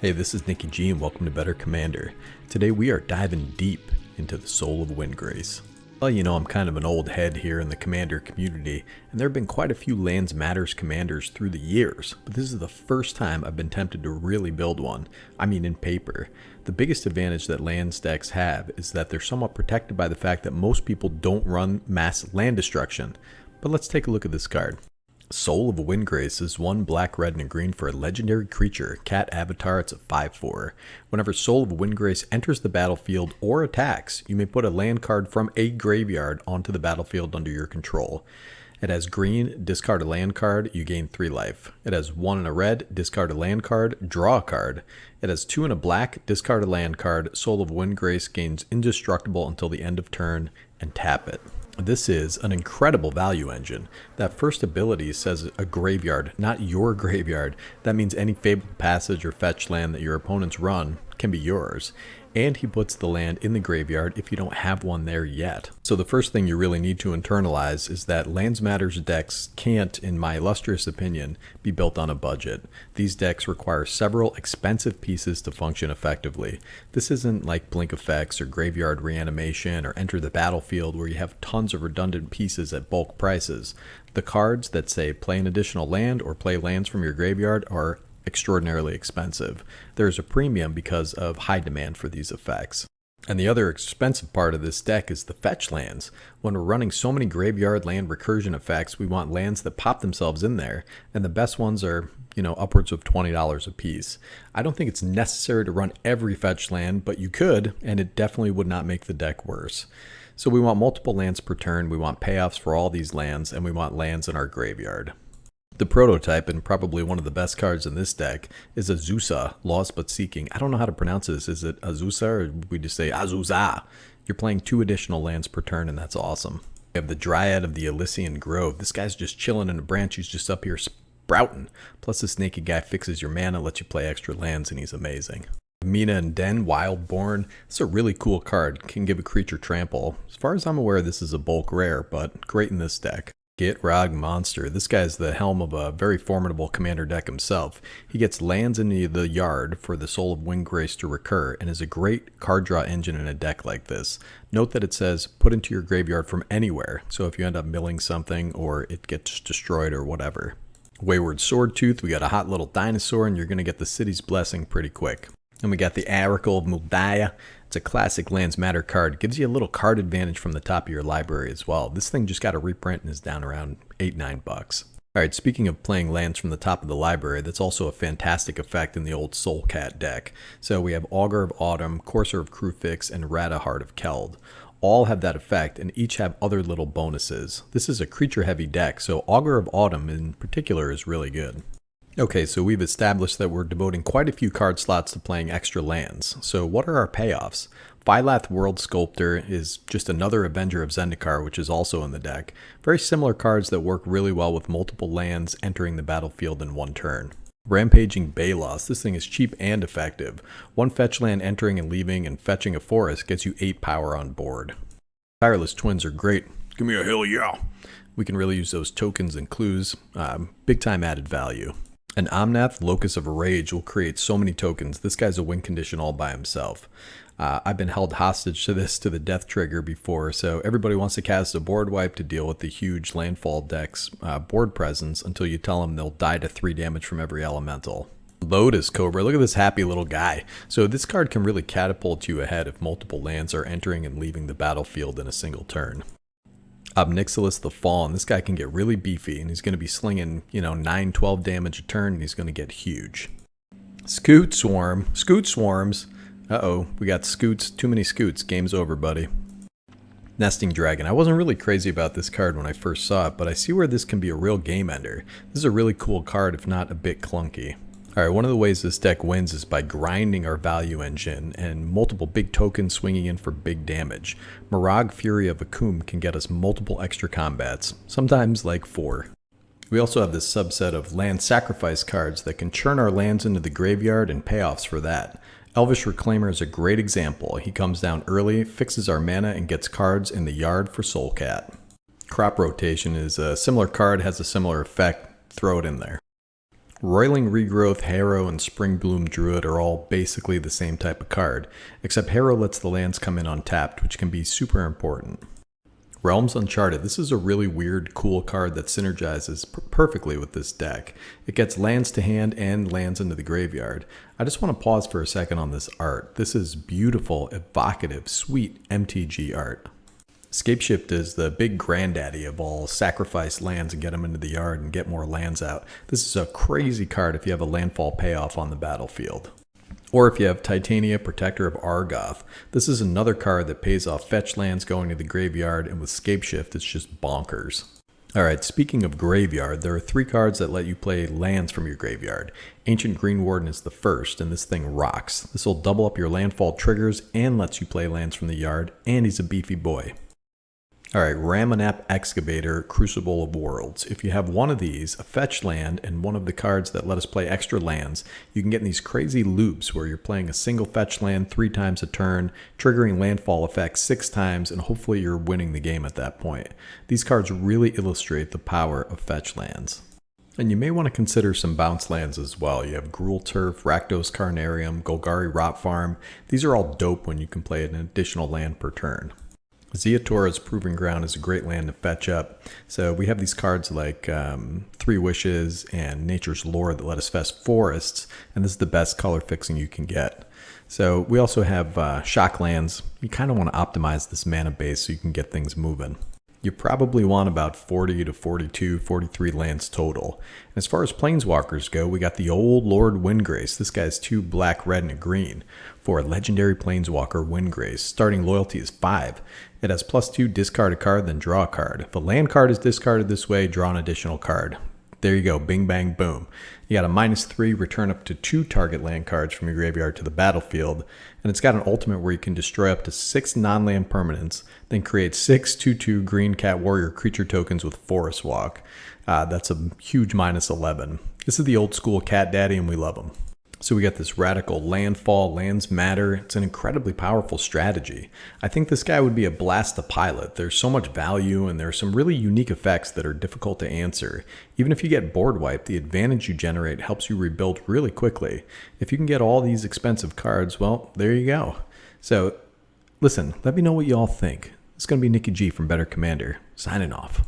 Hey, this is Nikki G and welcome to Better Commander. Today we are diving deep into the soul of Windgrace. Well, you know, I'm kind of an old head here in the Commander community, and there have been quite a few Lands Matters commanders through the years, but this is the first time I've been tempted to really build one. I mean in paper. The biggest advantage that Lands decks have is that they're somewhat protected by the fact that most people don't run mass land destruction. But let's take a look at this card. Soul of Windgrace is 1 black, red, and a green for a legendary creature, cat avatar. It's a 5/4. Whenever Soul of Windgrace enters the battlefield or attacks, you may put a land card from a graveyard onto the battlefield under your control. It has green, discard a land card, you gain 3 life. It has 1 and a red, discard a land card, draw a card. It has 2 and a black, discard a land card. Soul of Windgrace gains indestructible until the end of turn, and tap it. This is an incredible value engine. That first ability says a graveyard, not your graveyard. That means any Fabled Passage or fetch land that your opponents run can be yours. And he puts the land in the graveyard if you don't have one there yet. So the first thing you really need to internalize is that Lands Matters decks can't, in my illustrious opinion, be built on a budget. These decks require several expensive pieces to function effectively. This isn't like Blink Effects or Graveyard Reanimation or Enter the Battlefield where you have tons of redundant pieces at bulk prices. The cards that say play an additional land or play lands from your graveyard are extraordinarily expensive. There's a premium because of high demand for these effects. And the other expensive part of this deck is the fetch lands. When we're running so many graveyard land recursion effects, we want lands that pop themselves in there, and the best ones are, upwards of $20 a piece. I don't think it's necessary to run every fetch land, but you could, and it definitely would not make the deck worse. So we want multiple lands per turn, we want payoffs for all these lands, and we want lands in our graveyard. The prototype, and probably one of the best cards in this deck, is Azusa, Lost But Seeking. I don't know how to pronounce this. Is it Azusa or we just say Azusa? You're playing 2 additional lands per turn, and that's awesome. We have the Dryad of the Elysian Grove. This guy's just chilling in a branch. He's just up here sprouting. Plus, this naked guy fixes your mana, lets you play extra lands, and he's amazing. Mina and Den, Wildborn. It's a really cool card. Can give a creature trample. As far as I'm aware, this is a bulk rare, but great in this deck. Gitrog Monster. This guy's the helm of a very formidable commander deck himself. He gets lands into the yard for the Soul of Windgrace to recur and is a great card draw engine in a deck like this. Note that it says put into your graveyard from anywhere, so if you end up milling something or it gets destroyed or whatever. Wayward Swordtooth, we got a hot little dinosaur and you're going to get the city's blessing pretty quick. And we got the Oracle of Muldaya. It's a classic Lands Matter card. Gives you a little card advantage from the top of your library as well. This thing just got a reprint and is down around $8-9. Alright, speaking of playing lands from the top of the library, that's also a fantastic effect in the old Soulcat deck. So we have Augur of Autumn, Courser of Crufix, and Rata Heart of Keld. All have that effect and each have other little bonuses. This is a creature heavy deck, so Augur of Autumn in particular is really good. Okay, so we've established that we're devoting quite a few card slots to playing extra lands. So what are our payoffs? Phylath World Sculptor is just another Avenger of Zendikar, which is also in the deck. Very similar cards that work really well with multiple lands entering the battlefield in one turn. Rampaging Balos. This thing is cheap and effective. 1 fetch land entering and leaving and fetching a forest gets you 8 power on board. Tireless Twins are great. Give me a hell yeah. We can really use those tokens and clues. Big time added value. An Omnath, Locus of Rage, will create so many tokens. This guy's a win condition all by himself. I've been held hostage to this to the death trigger before, so everybody wants to cast a board wipe to deal with the huge landfall deck's board presence until you tell them they'll die to 3 damage from every elemental. Lotus Cobra, look at this happy little guy. So this card can really catapult you ahead if multiple lands are entering and leaving the battlefield in a single turn. Obnixilis the Fallen. This guy can get really beefy and he's going to be slinging, 9-12 damage a turn and he's going to get huge. Scoot Swarm. Scoot Swarms. Uh-oh, we got scoots. Too many scoots. Game's over, buddy. Nesting Dragon. I wasn't really crazy about this card when I first saw it, but I see where this can be a real game ender. This is a really cool card, if not a bit clunky. Alright, one of the ways this deck wins is by grinding our value engine and multiple big tokens swinging in for big damage. Mirag Fury of Akum can get us multiple extra combats, sometimes like 4. We also have this subset of land sacrifice cards that can churn our lands into the graveyard and payoffs for that. Elvish Reclaimer is a great example. He comes down early, fixes our mana, and gets cards in the yard for Soulcat. Crop Rotation is a similar card, has a similar effect, throw it in there. Roiling Regrowth, Harrow, and Springbloom Druid are all basically the same type of card, except Harrow lets the lands come in untapped, which can be super important. Realms Uncharted. This is a really weird, cool card that synergizes perfectly with this deck. It gets lands to hand and lands into the graveyard. I just want to pause for a second on this art. This is beautiful, evocative, sweet MTG art. Scapeshift is the big granddaddy of all sacrifice lands and get them into the yard and get more lands out. This is a crazy card if you have a Landfall Payoff on the battlefield. Or if you have Titania, Protector of Argoth. This is another card that pays off fetch lands going to the graveyard, and with Scapeshift, it's just bonkers. Alright, speaking of graveyard, there are 3 cards that let you play lands from your graveyard. Ancient Green Warden is the first, and this thing rocks. This will double up your landfall triggers and lets you play lands from the yard, and he's a beefy boy. Alright, Ramunap Excavator, Crucible of Worlds. If you have one of these, a fetch land, and one of the cards that let us play extra lands, you can get in these crazy loops where you're playing a single fetch land 3 times a turn, triggering landfall effects 6 times, and hopefully you're winning the game at that point. These cards really illustrate the power of fetch lands. And you may want to consider some bounce lands as well. You have Gruul Turf, Rakdos Carnarium, Golgari Rot Farm. These are all dope when you can play an additional land per turn. Zeatora's Proving Ground is a great land to fetch up. So we have these cards like 3 Wishes and Nature's Lore that let us fetch forests, and this is the best color fixing you can get. So we also have shock lands. You kind of want to optimize this mana base so you can get things moving. You probably want about 40 to 42, 43 lands total. And as far as Planeswalkers go, we got the old Lord Windgrace. This guy's 2 black, red, and a green for a legendary Planeswalker Windgrace. Starting loyalty is 5. It has +2, discard a card, then draw a card. If a land card is discarded this way, draw an additional card. There you go, bing, bang, boom. You got a -3, return up to 2 target land cards from your graveyard to the battlefield, and it's got an ultimate where you can destroy up to 6 non-land permanents, then create 6 2/2 green cat warrior creature tokens with Forest Walk. That's a huge -11. This is the old school cat daddy, and we love him. So we got this radical landfall, lands matter. It's an incredibly powerful strategy. I think this guy would be a blast to pilot. There's so much value and there are some really unique effects that are difficult to answer. Even if you get board wiped, the advantage you generate helps you rebuild really quickly. If you can get all these expensive cards, well, there you go. So listen, let me know what you all think. It's going to be Nikki G from Better Commander, signing off.